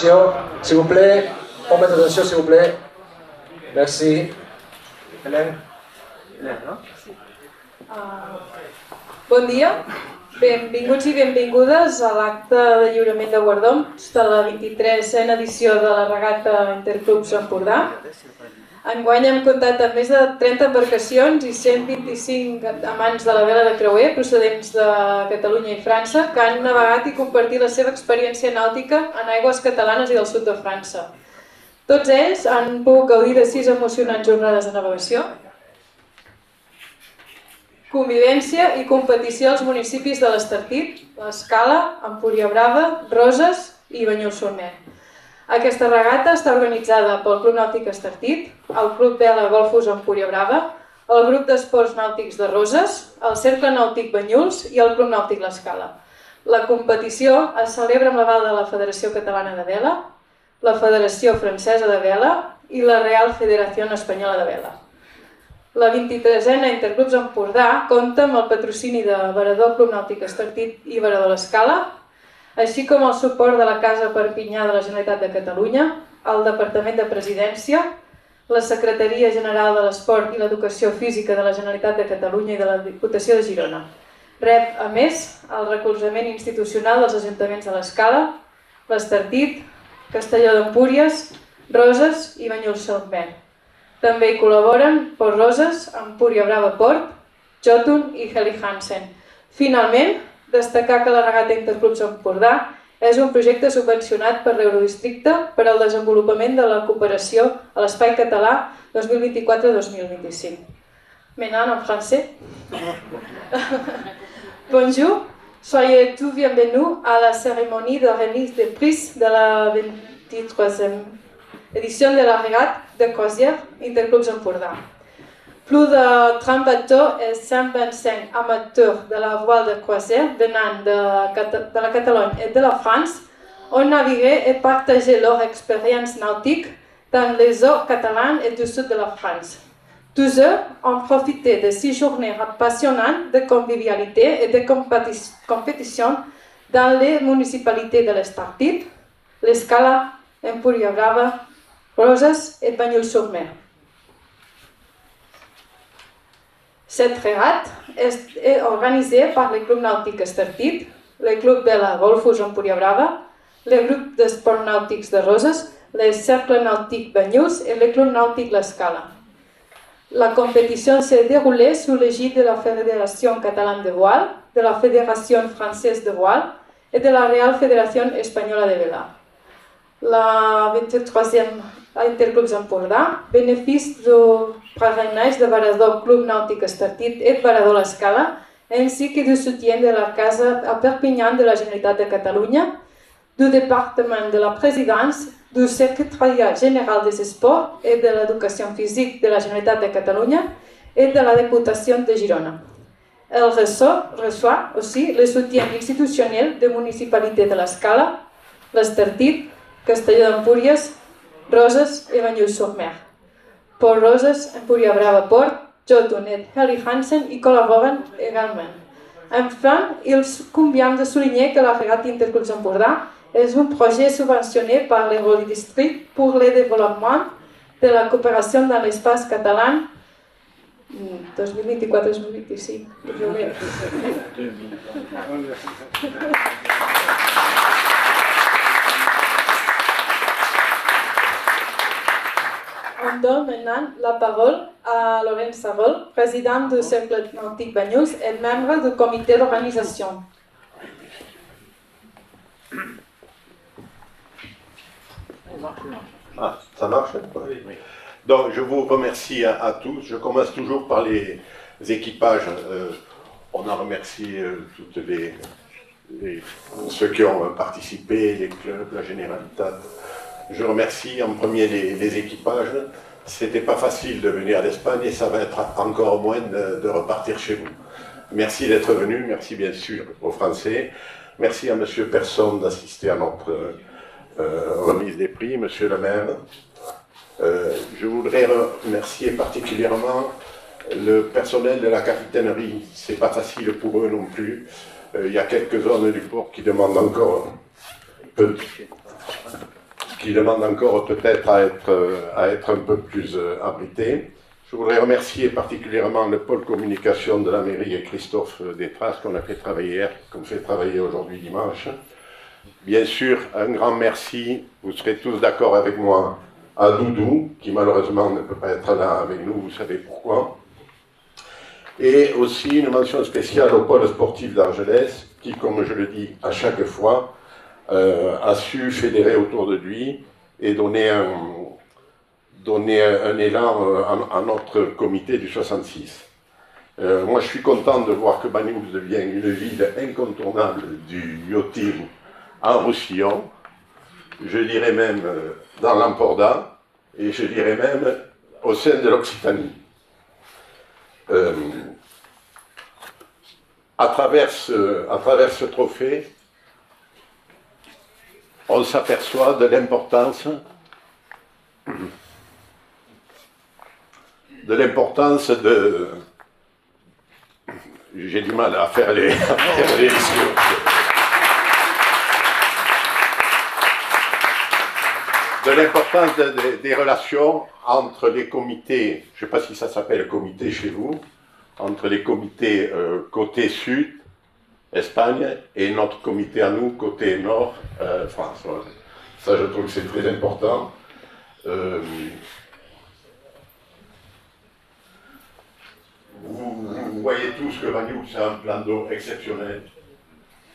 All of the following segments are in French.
attention, s'il vous plaît. On met attention, s'il vous plaît. Merci. Hélène. Hélène, no? Bon dia, benvinguts i benvingudes a l'acte de lliurament de guardons de la 23a edició de la regata Interclubs Empordà. Enguany hem comptat amb més de 30 embarcacions i 125 amants de la vela de creuer procedents de Catalunya i França que han navegat i compartit la seva experiència nàutica en aigües catalanes i del sud de França. Tots ells han pogut gaudir de 6 emocionants jornades de navegació, convivència i competició als municipis de l'Estartit, l'Escala, Empuriabrava, Roses i Banyuls-Sur-Mer. Aquesta regata està organitzada pel Club Nàutic Estartit, el Club Vela Golfos Empuriabrava, el Grup d'Esports Nàutics de Roses, el Cercle Nàutic Banyuls i el Club Nàutic l'Escala. La competició es celebra amb l'aval de la Federació Catalana de Vela, la Federació Francesa de Vela i la Real Federació Espanyola de Vela. La 23a Interclubs Empordà compta amb el patrocini de Varador Club Nàutic Estartit i Varador l'Escala, així com el suport de la Casa Perpinyà de la Generalitat de Catalunya, el Departament de Presidència, la Secretaria General de l'Esport i l'Educació Física de la Generalitat de Catalunya i de la Diputació de Girona. Rep, a més, el recolzament institucional dels ajuntaments de l'Escala, l'Estartit, Castelló d'Empúries, Roses i Banyuls-Sur-Mer. També hi col·laboren Port Roses, Empuriabrava Port, Jotun i Helly Hansen. Finalment, destacar que la regata Interclubs Empordà és un projecte subvencionat per l'Eurodistricte per al desenvolupament de la cooperació a l'espai català 2024-2025. Maintenant en français. Bonjour, soyez tous bienvenus à la cérémonie de remise des prix de la 23e édition de la regate de croisière Interclubs Empordà. Plus de 30 bateaux et 125 amateurs de la voile de croisière venant de la Catalogne et de la France ont navigué et partagé leur expérience nautique dans les eaux catalanes et du sud de la France. Tous eux ont profité de 6 journées passionnantes de convivialité et de compétition dans les municipalités de l'Estartit, l'Escala, Empuriabrava, Roses et Banyuls-Sur-Mer. Cette régate est organisée par le Club Nàutic Estartit, le Club Vela Golfos Empuriabrava, le Groupe d'Esports Nàutics de Roses, le Cercle Nàutic Banyuls et le Club Nàutic l'Escala. La compétition s'est déroulée sous l'égide de la Fédération catalane de voile, de la Fédération française de voile et de la Real Federación Española de Vela. La 23e Interclubs Empordà bénéficie du parrainage de Varador Club Nàutic Estartit et Varador l'Escala, ainsi que du soutien de la Casa à Perpignan de la Generalitat de Catalunya, du département de la présidence, du secrétariat général des sports et de l'éducation physique de la Generalitat de Catalunya et de la Diputació de Girona. Elle reçoit aussi le soutien institutionnel des municipalités de l'Escala, l'Estartit, Castelló d'Empúries, Roses et Banyuls-Sur-Mer. Port Roses, Empuriabrava Port, Jotun et Helly Hansen y collaborent également. Enfin, il convient de souligner que la regate Interclubs Empordà est un projet subventionné par l'Eurodistrict pour le développement de la coopération dans l'espace catalan 2024-2025. On donne maintenant la parole à Laurent Sarol, président du Cercle Nàutic Banyuls et membre du comité d'organisation. Ah, ça marche? Oui. Donc, je vous remercie à tous. Je commence toujours par les équipages. On a remercié ceux qui ont participé, les clubs, la Généralitat. Je remercie en premier les équipages. C'était pas facile de venir d'Espagne et ça va être encore moins de repartir chez vous. Merci d'être venu, merci bien sûr aux Français. Merci à Monsieur Persson d'assister à notre remise des prix, Monsieur le maire. Je voudrais remercier particulièrement le personnel de la capitainerie. C'est pas facile pour eux non plus. Il y a quelques zones du port qui demandent encore un peu qui demande encore peut-être à être un peu plus abrité. Je voudrais remercier particulièrement le pôle communication de la mairie et Christophe Détras qu'on a fait travailler hier, qu'on fait travailler aujourd'hui dimanche. Bien sûr, un grand merci, vous serez tous d'accord avec moi, à Doudou, qui malheureusement ne peut pas être là avec nous, vous savez pourquoi. Et aussi une mention spéciale au pôle sportif d'Argelès, qui, comme je le dis à chaque fois, a su fédérer autour de lui et donner un élan à notre comité du 66. Moi, je suis content de voir que Banyuls devient une ville incontournable du yachting en Roussillon, je dirais même dans l'Emporda, et je dirais même au sein de l'Occitanie. À travers ce trophée, on s'aperçoit de l'importance de... J'ai du mal à faire les de l'importance des relations entre les comités, je ne sais pas si ça s'appelle comité chez vous, entre les comités côté sud, Espagne, et notre comité à nous, côté nord, France. Ça, je trouve que c'est très important. Vous voyez tous que Banyuls, c'est un plan d'eau exceptionnel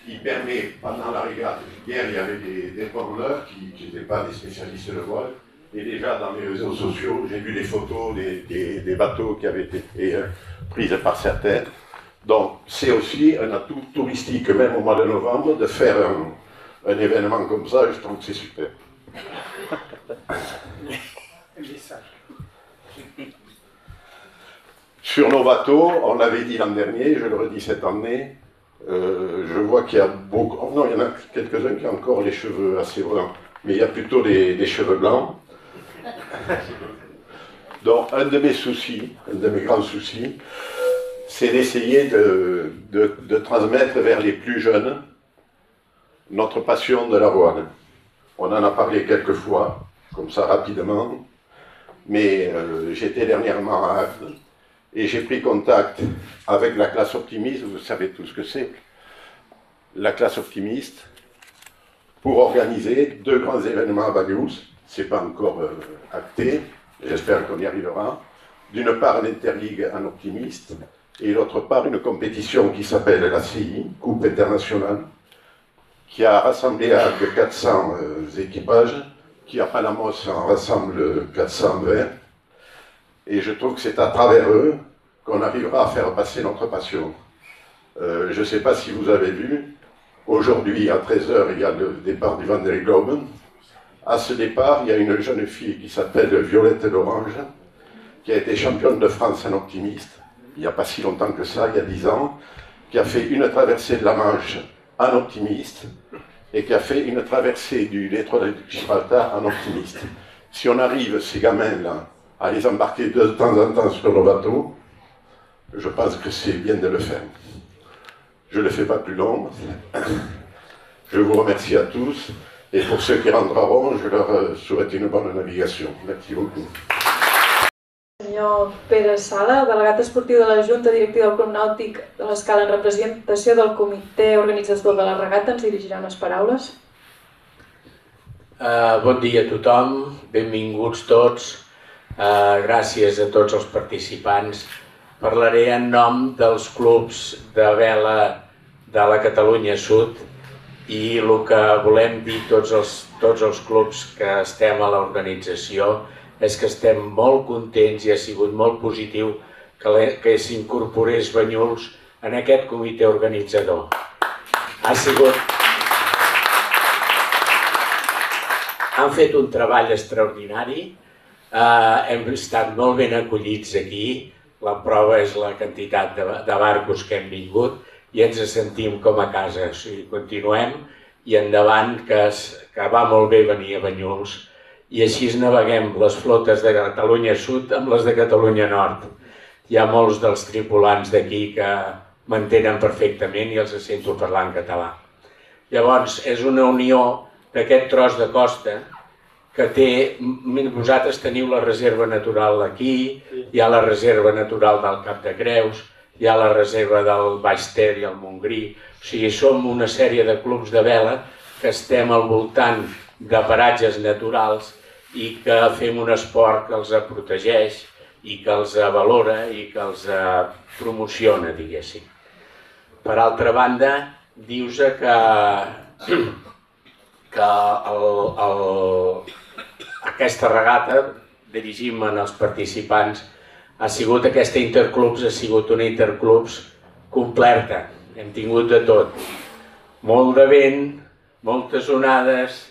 qui permet, pendant la régate, hier il y avait des promeneurs qui n'étaient pas des spécialistes de voile, et déjà dans les réseaux sociaux, j'ai vu des photos des bateaux qui avaient été prises par certains. Donc c'est aussi un atout touristique, même au mois de novembre, de faire un événement comme ça, je trouve que c'est super. Sur nos bateaux, on l'avait dit l'an dernier, je le redis cette année, je vois qu'il y a beaucoup... Oh non, il y en a quelques-uns qui ont encore les cheveux assez blancs, mais il y a plutôt des cheveux blancs. Donc, un de mes soucis, un de mes grands soucis, c'est d'essayer de transmettre vers les plus jeunes notre passion de la voile. On en a parlé quelques fois, comme ça rapidement, mais j'étais dernièrement à Agde, et j'ai pris contact avec la classe optimiste, vous savez tout ce que c'est, la classe optimiste, pour organiser 2 grands événements à Banyuls. Ce n'est pas encore acté, j'espère qu'on y arrivera. D'une part, l'Interligue en optimiste, et d'autre part, une compétition qui s'appelle la CI, Coupe internationale, qui a rassemblé à 400 équipages, qui à Palamos en rassemble 420. Et je trouve que c'est à travers eux qu'on arrivera à faire passer notre passion. Je ne sais pas si vous avez vu, aujourd'hui à 13 h, il y a le départ du Vendée Globe. À ce départ, il y a une jeune fille qui s'appelle Violette Lorange, qui a été championne de France en optimiste, il n'y a pas si longtemps que ça, il y a 10 ans, qui a fait une traversée de la Manche en optimiste, et qui a fait une traversée du détroit de Gibraltar en optimiste. Si on arrive, ces gamins-là, à les embarquer de temps en temps sur le bateau, je pense que c'est bien de le faire. Je ne le fais pas plus long. Je vous remercie à tous, et pour ceux qui rentreront, je leur souhaite une bonne navigation. Merci beaucoup. Senyor Pere Sala, delegat esportiu de la Junta Directiva del Club Nàutic de l'Escala en representació del comitè organitzador de la regata, ens dirigirà unes paraules. Bon dia a tothom, benvinguts tots, gràcies a tots els participants. Parlaré en nom dels clubs de vela de la Catalunya Sud i el que volem dir tots els clubs que estem a l'organització és que estem molt contents i ha sigut molt positiu que s'incorporés Banyuls en aquest comitè organitzador. Han fet un treball extraordinari, hem estat molt ben acollits aquí, la prova és la quantitat de barcos que hem vingut i ens sentim com a casa. Continuem i endavant, que va molt bé venir a Banyuls i així naveguem les flotes de Catalunya Sud amb les de Catalunya Nord. Hi ha molts dels tripulants d'aquí que m'entenen perfectament i els sento parlar en català. Llavors, és una unió d'aquest tros de costa vosaltres teniu la reserva natural aquí, hi ha la reserva natural del Cap de Creus, hi ha la reserva del Baix Ter i el Montgrí, o sigui, som una sèrie de clubs de vela que estem al voltant de paratges naturals i que fem un esport que els protegeix i que els valora i que els promociona, diguéssim. Per altra banda, dius que aquesta regata, dirigim-me als participants, aquesta interclubs ha sigut una interclubs completa. Hem tingut de tot. Molt de vent, moltes onades,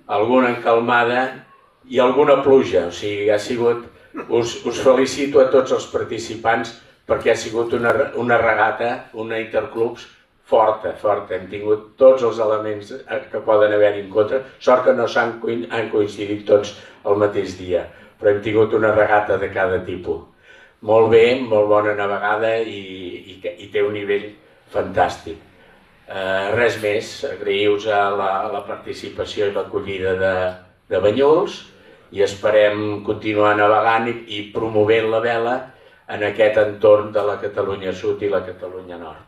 alguna encalmada i alguna pluja. O sigui, ha sigut... Us felicito a tots els participants perquè ha sigut una regata, una interclubs forta, forta. Hem tingut tots els elements que poden haver-hi en contra. Sort que no han coincidit tots el mateix dia, però hem tingut una regata de cada tipus. Molt bé, molt bona navegada i té un nivell fantàstic. Res més, agrair-vos la participació i l'acollida de Banyuls i esperem continuar navegant i promovent la vela en aquest entorn de la Catalunya Sud i la Catalunya Nord.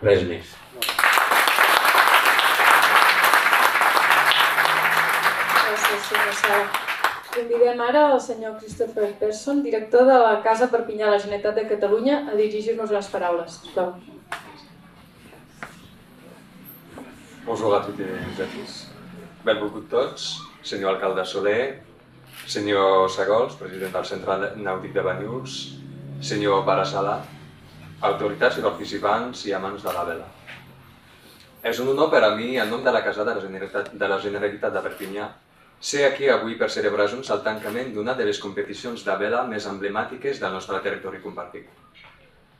Res més. Gràcies, senyor Sala. Convidem ara el senyor Christopher Persson, director de la Casa Perpinyà de la Generalitat de Catalunya, a dirigir-nos unes paraules. Sisplau. Bonjour a toutes et à tous. Benvolgut tots, senyor alcalde Soler, senyor Sagols, president del Centre Nàutic de Banyuls, senyor Pare Sala, autoritats i participants i amants de la vela. És un honor per a mi, en nom de la Casa de la Generalitat de Perpinyà, ser aquí avui per celebrar junts el tancament d'una de les competicions de vela més emblemàtiques del nostre territori compartit.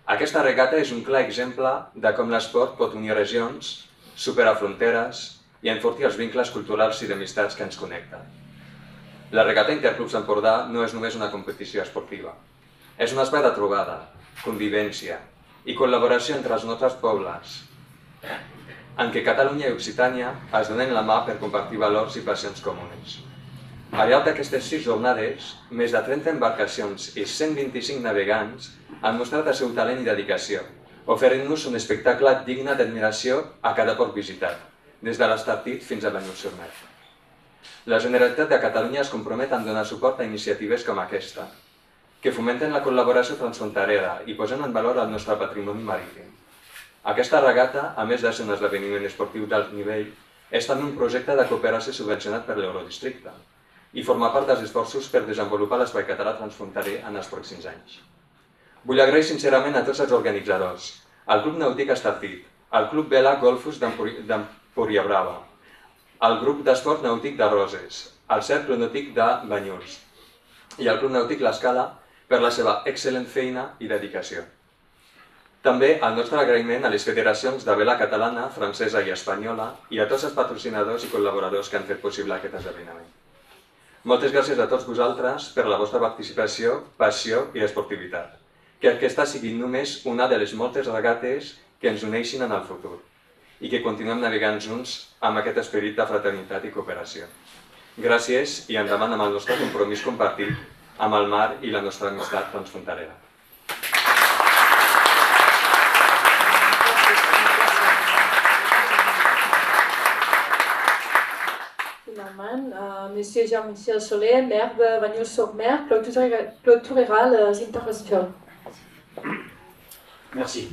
Aquesta regata és un clar exemple de com l'esport pot unir regions, superar fronteres i enfortir els vincles culturals i d'amistats que ens connecten. La regata Interclubs Empordà no és només una competició esportiva. És un espai de trobada, convivència i col·laboració entre els nostres pobles, en què Catalunya i Occitània es donen la mà per compartir valors i passions comunes. Al llarg d'aquestes 6 jornades, més de 30 embarcacions i 125 navegants han mostrat el seu talent i dedicació, oferint-nos un espectacle digne d'admiració a cada port visitat, des de l'Estartit fins a Banyuls-sur-Mer. La Generalitat de Catalunya es compromet a donar suport a iniciatives com aquesta, que fomenten la col·laboració transfronterera i posen en valor el nostre patrimoni marítim. Aquesta regata, a més de ser un esdeveniment esportiu d'alt nivell, és també un projecte de cooperació subvencionat per l'Eurodistricte i forma part dels esforços per desenvolupar l'espai català transfronterer en els pròxims anys. Vull agrair sincerament a tots els organitzadors, al Club Nàutic Estartit, al Club Vela Golfus d'Empuriabrava, al Grup d'Esport Nàutic de Roses, al Cercle Nàutic de Banyuls i al Club Nàutic L'Escala per la seva excel·lent feina i dedicació. També el nostre agraïment a les federacions de vela catalana, francesa i espanyola i a tots els patrocinadors i col·laboradors que han fet possible aquest esdeveniment. Moltes gràcies a tots vosaltres per la vostra participació, passió i esportivitat. Que aquesta sigui només una de les moltes regates que ens uneixin en el futur i que continuem navegant junts amb aquest esperit de fraternitat i cooperació. Gràcies i endavant amb el nostre compromís compartit amb el mar i la nostra amistat transfronterera. Finalment, Monsieur Jean-Michel Soler, maire de Banyuls-sur-Mer, clôturera les intervencions. Merci.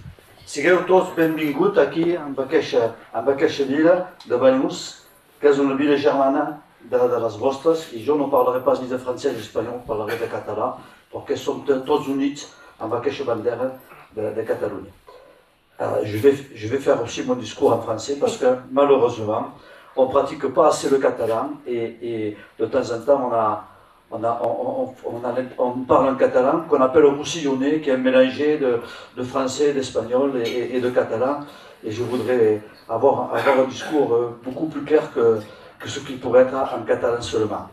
Sigueu tots benvinguts aquí, amb aquesta vila de Banyuls, que és una vila germana de les vostres, i jo no parlaré pas ni de francès ni d'espanyol, parlaré de català, perquè som tots units amb aquesta bandera de Catalunya. Je vais faire aussi mon discours en français, parce que malheureusement, on ne pratique pas assez le catalan, et de temps en temps, on parle en catalan qu'on appelle roussillonné, qui est un mélangé de français, d'espagnol et de catalan. Et je voudrais avoir un discours beaucoup plus clair que ce qui pourrait être en catalan seulement.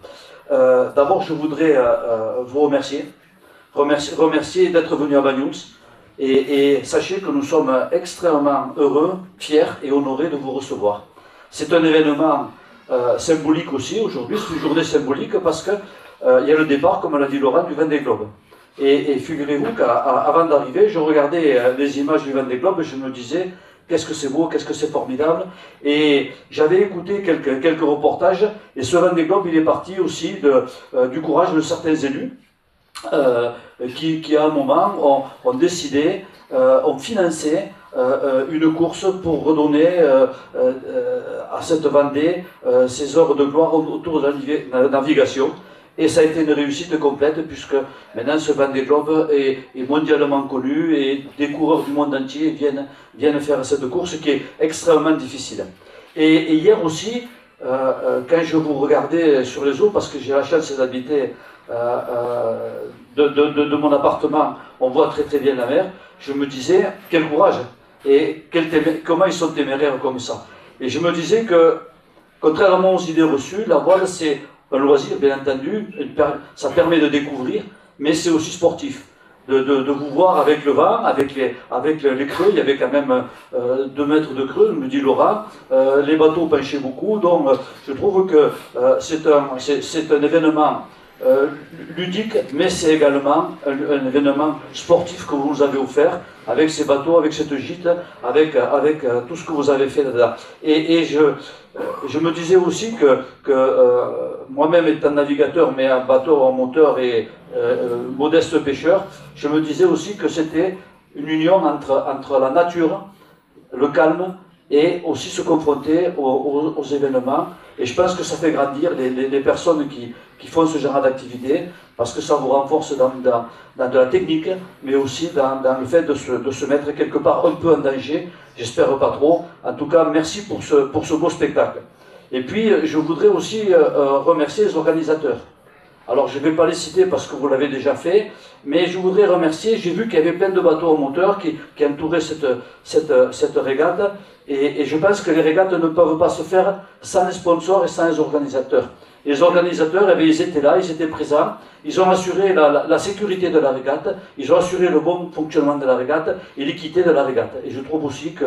D'abord, je voudrais vous remercier d'être venu à Banyuls. Et sachez que nous sommes extrêmement heureux, fiers et honorés de vous recevoir. C'est un événement symbolique aussi aujourd'hui, c'est une journée symbolique parce que il y a le départ, comme l'a dit Laurent, du Vendée Globe. Et figurez-vous qu'avant d'arriver, je regardais les images du Vendée Globe et je me disais, qu'est-ce que c'est beau, qu'est-ce que c'est formidable. Et j'avais écouté quelques reportages, et ce Vendée Globe, il est parti aussi du courage de certains élus, qui à un moment ont décidé, ont financé une course pour redonner à cette Vendée ses heures de gloire autour de la navigation. Et ça a été une réussite complète puisque maintenant ce Vendée Globe est mondialement connu et des coureurs du monde entier viennent faire cette course qui est extrêmement difficile. Et hier aussi, quand je vous regardais sur les eaux, parce que j'ai la chance d'habiter de mon appartement, on voit très très bien la mer, je me disais quel courage et comment ils sont téméraires comme ça. Et je me disais que, contrairement aux idées reçues, la voile c'est un loisir, bien entendu, ça permet de découvrir, mais c'est aussi sportif. De vous voir avec le vent, avec les creux, il y avait quand même 2 mètres de creux, me dit Laura, les bateaux penchaient beaucoup, donc je trouve que c'est un événement ludique, mais c'est également un événement sportif que vous nous avez offert, avec ces bateaux, avec cette gîte, avec tout ce que vous avez fait dedans. Et je me disais aussi que moi-même étant navigateur, mais un bateau en moteur et modeste pêcheur, je me disais aussi que c'était une union entre la nature, le calme, et aussi se confronter aux événements. Et je pense que ça fait grandir les personnes qui font ce genre d'activité, parce que ça vous renforce dans de la technique, mais aussi dans le fait de se mettre quelque part un peu en danger. J'espère pas trop. En tout cas, merci pour ce beau spectacle. Et puis, je voudrais aussi remercier les organisateurs. Alors, je ne vais pas les citer parce que vous l'avez déjà fait, mais je voudrais remercier, j'ai vu qu'il y avait plein de bateaux en moteur qui entouraient cette régate, et je pense que les régates ne peuvent pas se faire sans les sponsors et sans les organisateurs. Et les organisateurs, eh bien, ils étaient là, ils étaient présents, ils ont assuré la sécurité de la régate, ils ont assuré le bon fonctionnement de la régate et l'équité de la régate. Et je trouve aussi que,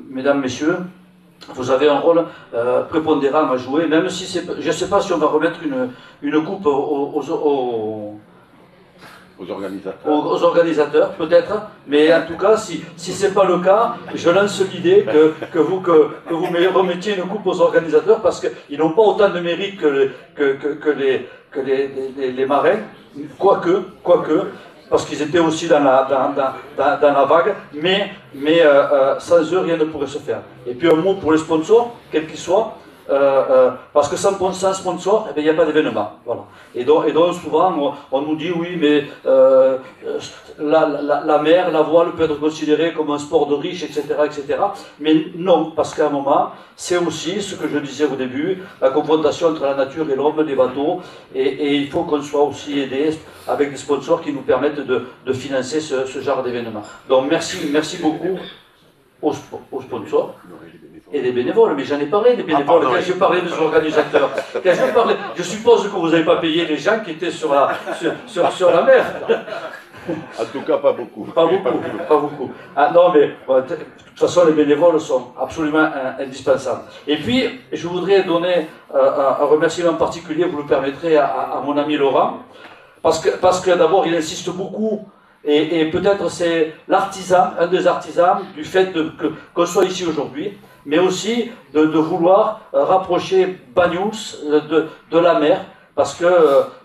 mesdames, messieurs, vous avez un rôle prépondérant à jouer, même si je ne sais pas si on va remettre une coupe aux organisateurs, peut-être, mais en tout cas, si ce n'est pas le cas, je lance l'idée que vous remettiez une coupe aux organisateurs, parce qu'ils n'ont pas autant de mérite que les marins, quoique, parce qu'ils étaient aussi dans la vague, mais sans eux, rien ne pourrait se faire. Et puis un mot pour les sponsors, quels qu'ils soient, parce que sans sponsor, eh bien, il n'y a pas d'événement. Voilà. Et donc souvent, on nous dit oui, mais la mer, la voile peut être considérée comme un sport de riche, etc., etc. Mais non, parce qu'à un moment, c'est aussi ce que je disais au début, la confrontation entre la nature et l'homme, des bateaux, et il faut qu'on soit aussi aidé avec des sponsors qui nous permettent de financer ce genre d'événement. Donc merci beaucoup aux sponsors et des bénévoles, mais j'en ai parlé des bénévoles quand je parlais des organisateurs. Je suppose que vous n'avez pas payé les gens qui étaient sur la mer. En tout cas, pas beaucoup. Pas beaucoup. Ah, non, mais bon, de toute façon, les bénévoles sont absolument indispensables. Et puis, je voudrais donner un remerciement particulier, vous le permettrez, à mon ami Laurent, parce que d'abord, il insiste beaucoup. Et peut-être c'est un des artisans du fait qu'on soit ici aujourd'hui, mais aussi de vouloir rapprocher Banyuls de la mer, parce que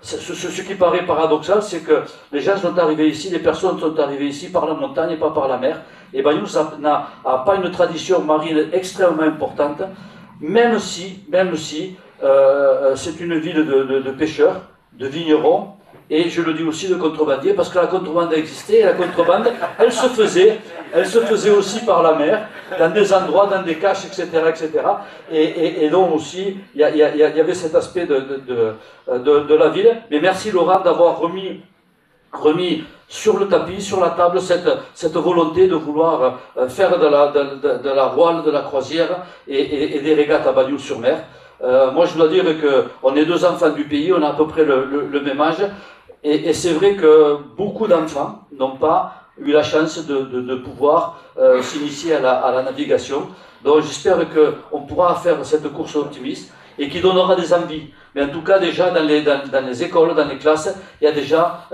ce qui paraît paradoxal, c'est que les gens sont arrivés ici, les personnes sont arrivées ici par la montagne et pas par la mer, et Banyuls n'a pas une tradition marine extrêmement importante, même si c'est une ville de pêcheurs, de vignerons, et je le dis aussi de contrebandiers, parce que la contrebande a existé, et la contrebande, elle se faisait aussi par la mer, dans des endroits, dans des caches, etc. etc. Et donc aussi, il y avait cet aspect de la ville. Mais merci Laurent d'avoir remis sur le tapis, sur la table, cette volonté de vouloir faire de la voile, de la croisière et des régates à Banyuls-sur-Mer. Moi je dois dire qu'on est 2 enfants du pays, on a à peu près le même âge, et c'est vrai que beaucoup d'enfants n'ont pas eu la chance de pouvoir s'initier à la navigation. Donc j'espère qu'on pourra faire cette course optimiste, et qui donnera des envies. Mais en tout cas, déjà, dans les écoles, dans les classes, il y a déjà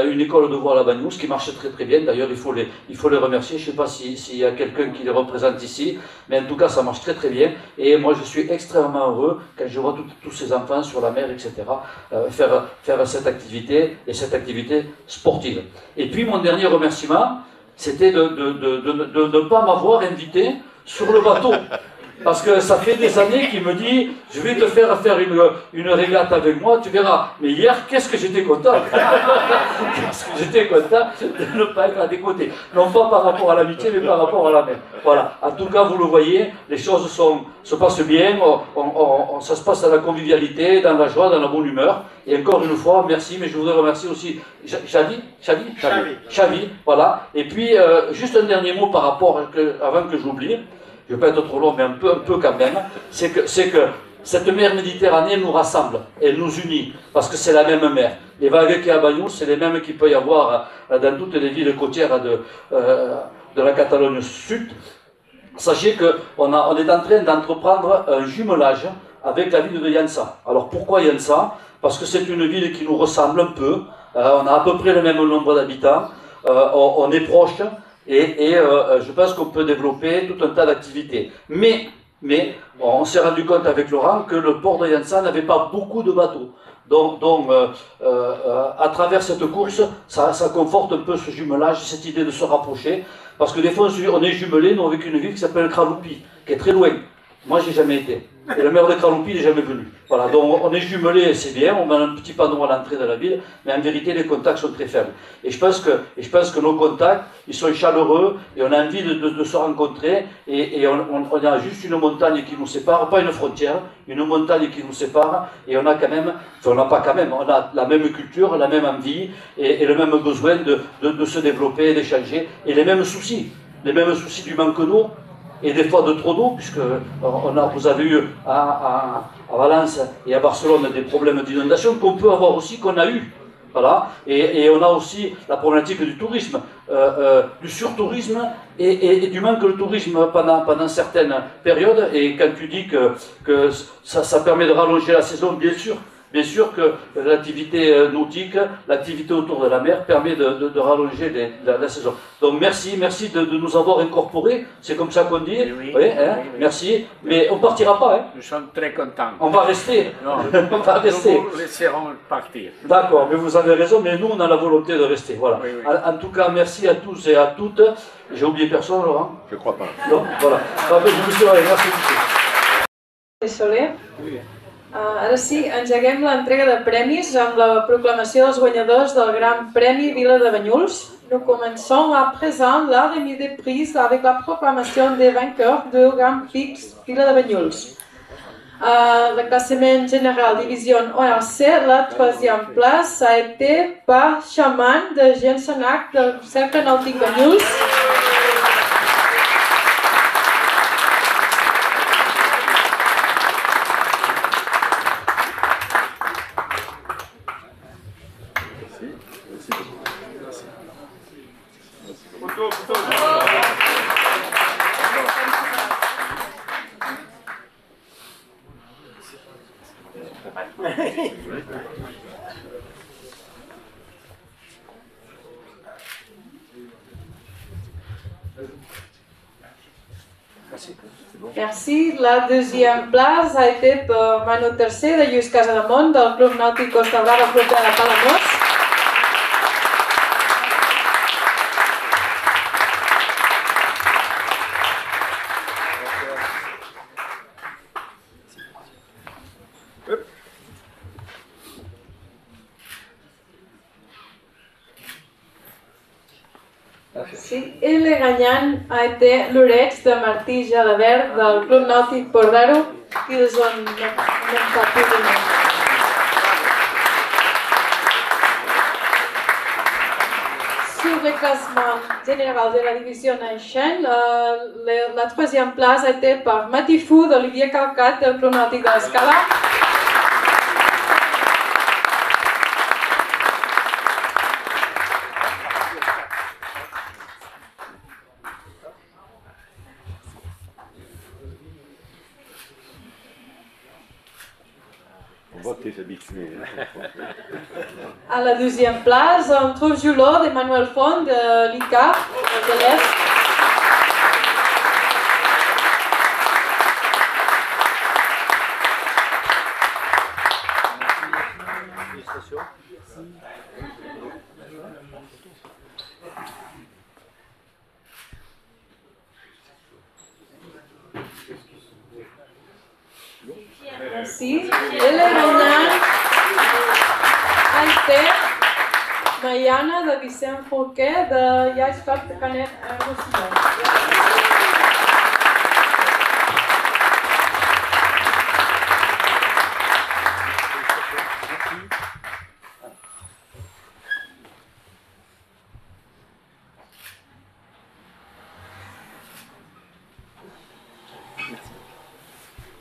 une école de voile à Bagnous qui marche très très bien. D'ailleurs, il faut les remercier. Je ne sais pas s'il y a quelqu'un qui les représente ici, mais en tout cas, ça marche très très bien. Et moi, je suis extrêmement heureux quand je vois tous ces enfants sur la mer, etc., faire cette activité, et cette activité sportive. Et puis, mon dernier remerciement, c'était de ne pas m'avoir invité sur le bateau. Parce que ça fait des années qu'il me dit, je vais te faire une régate avec moi, tu verras. Mais hier, qu'est-ce que j'étais content. Qu'est-ce que j'étais content de ne pas être à tes côtés. Non pas par rapport à l'amitié, mais par rapport à la mer. Voilà. En tout cas, vous le voyez, les choses se passent bien, ça se passe dans la convivialité, dans la joie, dans la bonne humeur. Et encore une fois, merci, mais je voudrais remercier aussi Xavi, voilà. Et puis, juste un dernier mot par rapport, avant que j'oublie. Je ne vais pas être trop long, mais un peu quand même, c'est que cette mer Méditerranée nous rassemble, elle nous unit, parce que c'est la même mer. Les vagues qu'il y a à Bagnous, c'est les mêmes qu'il peut y avoir dans toutes les villes côtières de la Catalogne Sud. Sachez qu'on est en train d'entreprendre un jumelage avec la ville de Llança. Alors pourquoi Llança? Parce que c'est une ville qui nous ressemble un peu, on a à peu près le même nombre d'habitants, on est proches, et je pense qu'on peut développer tout un tas d'activités. Mais on s'est rendu compte avec Laurent que le port de Llança n'avait pas beaucoup de bateaux. Donc à travers cette course, ça conforte un peu ce jumelage, cette idée de se rapprocher. Parce que des fois, on est jumelés, nous, avec une ville qui s'appelle Kraloupi, qui est très loin. Moi, j'ai jamais été. Et le maire de Kraloupi n'est jamais venu. Voilà, donc on est jumelés, c'est bien, on met un petit panneau à l'entrée de la ville, mais en vérité, les contacts sont très faibles. Et je pense que nos contacts, ils sont chaleureux, et on a envie de se rencontrer, et on a juste une montagne qui nous sépare, pas une frontière, une montagne qui nous sépare, et on a quand même, enfin on n'a pas quand même, on a la même culture, la même envie, et le même besoin de se développer, d'échanger, et les mêmes soucis du manque d'eau, et des fois de trop d'eau, puisque vous avez eu à Valence et à Barcelone des problèmes d'inondation qu'on peut avoir aussi, qu'on a eu. Voilà. Et on a aussi la problématique du tourisme, du surtourisme et du manque de tourisme pendant certaines périodes. Et quand tu dis que ça permet de rallonger la saison, bien sûr que l'activité nautique, l'activité autour de la mer permet de rallonger la saison. Donc merci de nous avoir incorporés, c'est comme ça qu'on dit. Oui, merci, mais on ne partira pas. Hein. Nous sommes très contents. On va rester. Non, on va rester. Nous vous laisserons partir. D'accord, mais vous avez raison, mais nous on a la volonté de rester. Voilà. Oui. En tout cas, merci à tous et à toutes. J'ai oublié personne, Laurent? Je crois pas. Non, voilà. Merci beaucoup. Soler. Ara sí, engeguem l'entrega de premis amb la proclamació dels guanyadors del Gran Premi Vila de Banyuls. Nous commençons à présent la remise des prix avec la proclamation des vainqueurs du Grand Prix Vila de Banyuls. Le classement général division ORC, la troisième place a été par Chaman de Gensenac del Cercle Nàutic Banyuls. Merci. La deuxième place a été pour Manu Tercer de Lluís Casademont del Club Nàutic Costa Brava Club de Palamós. Sí, et le gagnant a été l'Oreig de Martí Gelabert del Club Nàutic Port d'Aro i de zona de Sur le classement général de la division Enchaîne, la troisième place a été par Matifou d'Olivier Calcat del Club Nàutic de l'Escala. les habitués. À la deuxième place, on trouve Julot d'Emmanuel Font de l'ICAP, de l'Est. Merci. Elle est gagnant Maiana de Vicent Forquer de Iaix Club de Canet a Rosselló.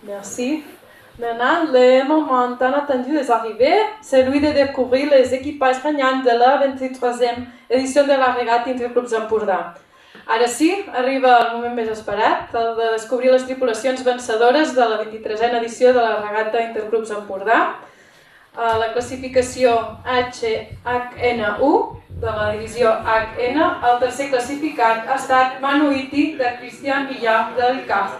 Merci. Maintenant, le moment tant attendu est arrivé, celui de découvrir les équipages gagnants de la 23e édition de la regata Interclubs Empordà. Ara sí, arriba el moment més esperat, el de descobrir les tripulacions vencedores de la 23a edició de la regata Interclubs Empordà. La classificació HNU de la divisió HN, el tercer classificat ha estat Manu Iti de Cristian Villar de l'ICAF.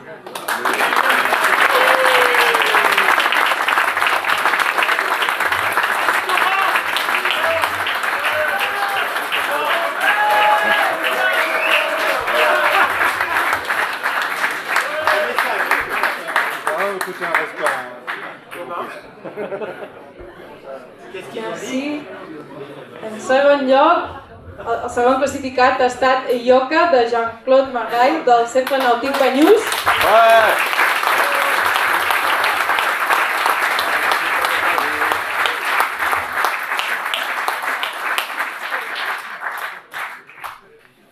Merci. En segon lloc, el segon classificat ha estat Ioca de Jean-Claude Margall del Cercle Nàutic Banyuls.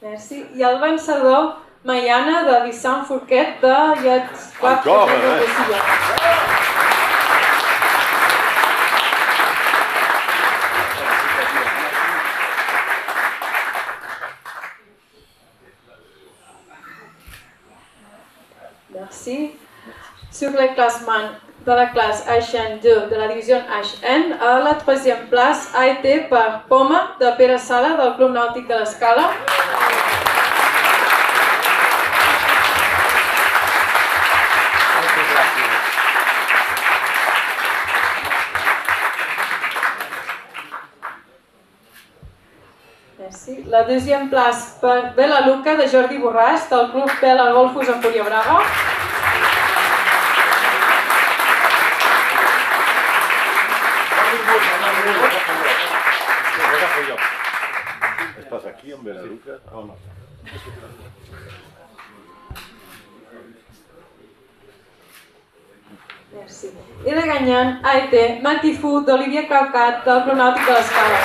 Merci. I el vencedor, Maiana de Vicent Forquet de Iaix Club de Rosselló. Merci. Sur le classement de la classe HN2 de la division HN, la troisième place a été par Poma de Pere Sala del Club Nàutic de l'Escala. Merci. La deuxième place per Bela Luca de Jordi Borràs del Club Bela Golfos Empúria Brava. Estàs aquí amb Bela Luca? Home. Merci. I la gagnant ha été Matifu d'Olivier Calcat del Club Nàutic de l'Escala.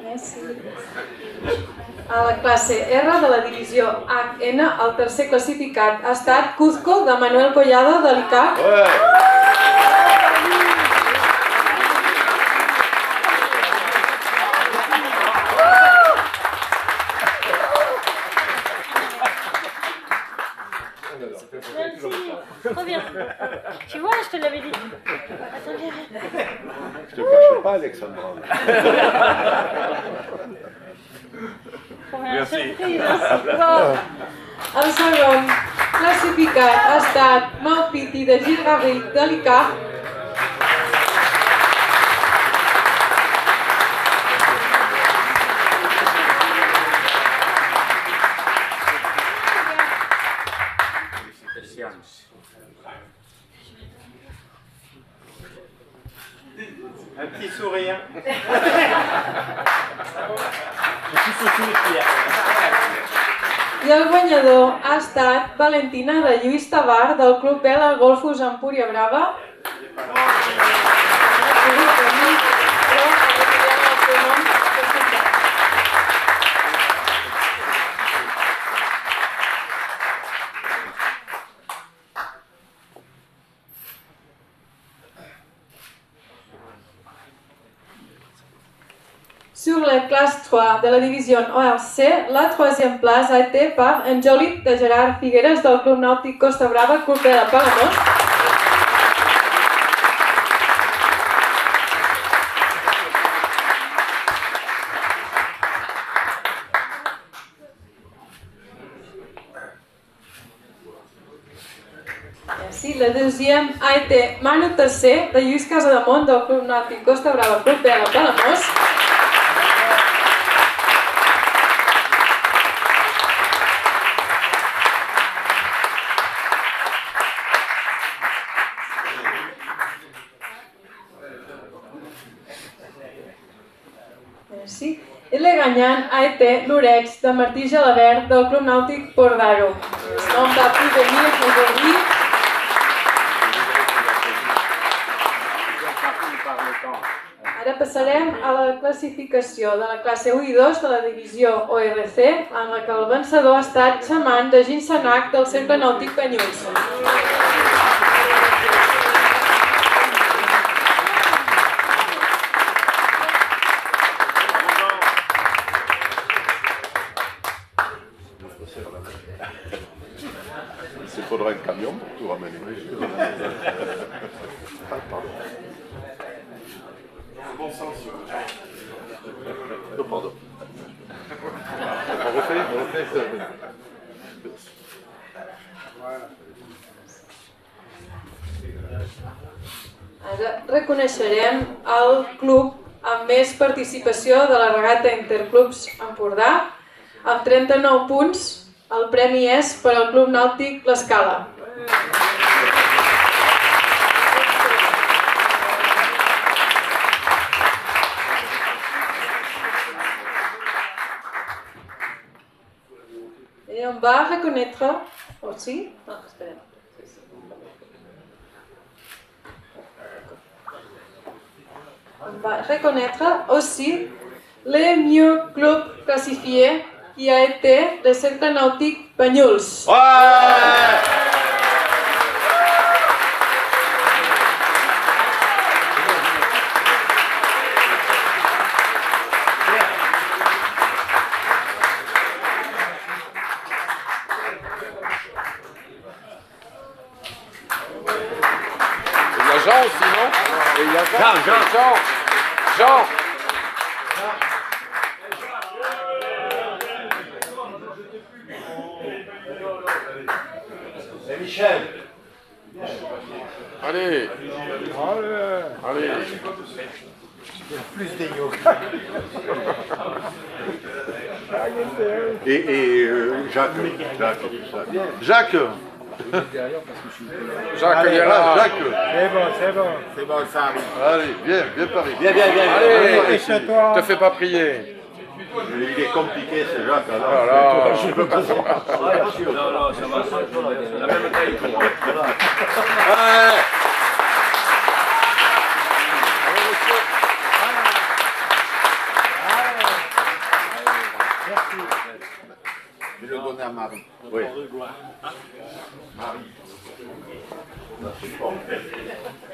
Merci. A la classe R de la divisió HN, el tercer classificat ha estat Cuzco de Manuel Collado de l'ICAP. Trop bien. Tu vois, je te l'avais dit. Attendez. Je te cache pas, Alexandra. Merci. Bon. El segon classificat ha estat Maupiti de Gilgarric de l'ICAP. Un petit sourire. I el guanyador ha estat Valentina de Lluís Tabar del Club Bela Golfos Empúria Brava. Sur la classe 3 de la division ORC, la troisième place a été par Angélique de Gerard Figueres del Club Nàutic Costa Brava, Club de Palamós. Merci. La deuxième a été Manu Tercer de Lluís Casademont del Club Nàutic Costa Brava, Club de Palamós. Merci. Et le gagnant a été Lourdes de Martí Gelabert del Club Nàutic Port d'Aro. On va pu venir aujourd'hui. Ara passarem a la classificació de la classe 1 i 2 de la divisió ORC, en la que el vencedor ha estat Xaman de Ginçanac del Cercle Nàutic Banyuls. Il faudra un camion pour tout ramener. Bon sens. Oh, pardon. On refait. Ara reconeixerem el club amb més participació de la regata Interclubs Empordà, amb 39 punts. El premi és per al Club Nàutic L'Escala. Et on va reconnaître aussi... Ah, esperem. On va reconnaître aussi le mieux club classifié qui a été le Cercle Nàutic Banyuls. Il y a Jean aussi, non? Et il y a Jean. C'est Michel. Allez. Plus des yoga. Et Jacques. Jacques, il est là. Jacques. C'est bon, ça arrive. Allez, viens Paris. Viens. Allez, chez toi. te fais pas prier. Il est compliqué ce Jacques. Voilà. Je peux pas. Non, ça va, la même taille. Je vais le donner à Marie. Oui.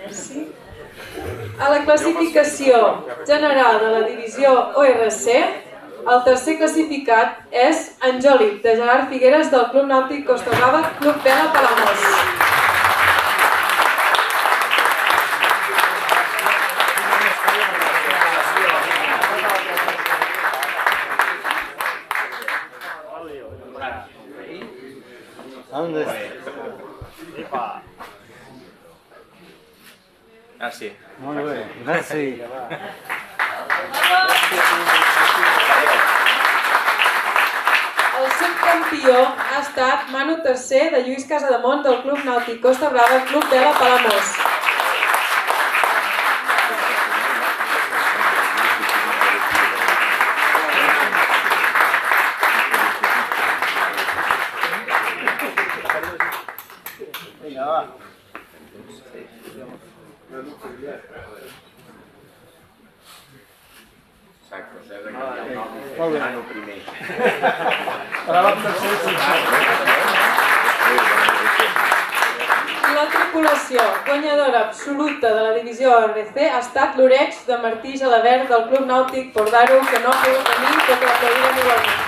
Merci. A la classificació general de la divisió ORC, el tercer classificat és Angélic de Gerard Figueres del Club Nàutic Costa Brava, Club Vela Palamós. Merci. Merci. El subcampió ha estat Manu Tercer de Lluís Casademont del Club Nàutic Costa Brava, Club Vela Palamós. La tripulació guanyadora absoluta de la divisió RC ha estat l'Oreig de Martí Gelabert del Club Nàutic Port-d'Aro, que no ha pogut venir, que l'aplaudirem igualment.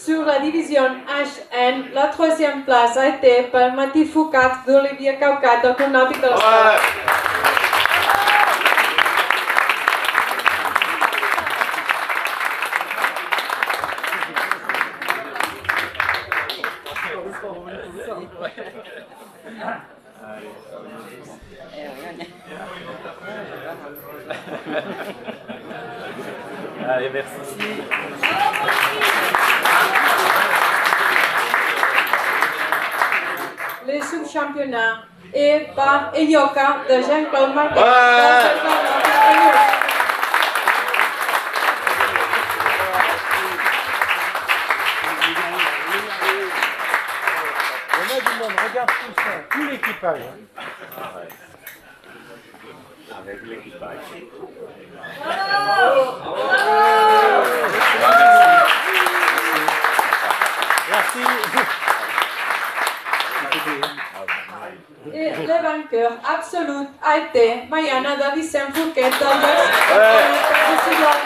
Sur la division HN, la troisième place a été par Mati Foucault d'Olivier Caucat del Club Nàutic de l'Escola. Allez, merci. Les subchampionnats et par Eyoka de Jean-Claude Marquet del Cercle Nàutic Banyuls. On a du monde, regarde tout ça, tout l'équipage. Avec l'équipage. Merci. Et le vainqueur absolu a été Mayana de Vicent Fouquet del Cercle de Sillon.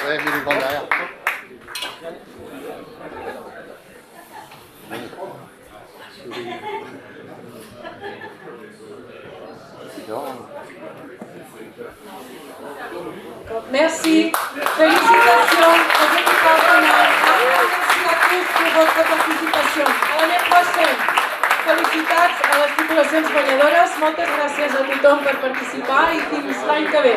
Ouais, mais les grands derrière. Merci, félicitations aux équipages finales. Merci à tous pour votre participation. A l'année prochaine. Felicitats a les tripulacions guanyadores. Moltes gràcies a tothom per participar i fins l'any que ve.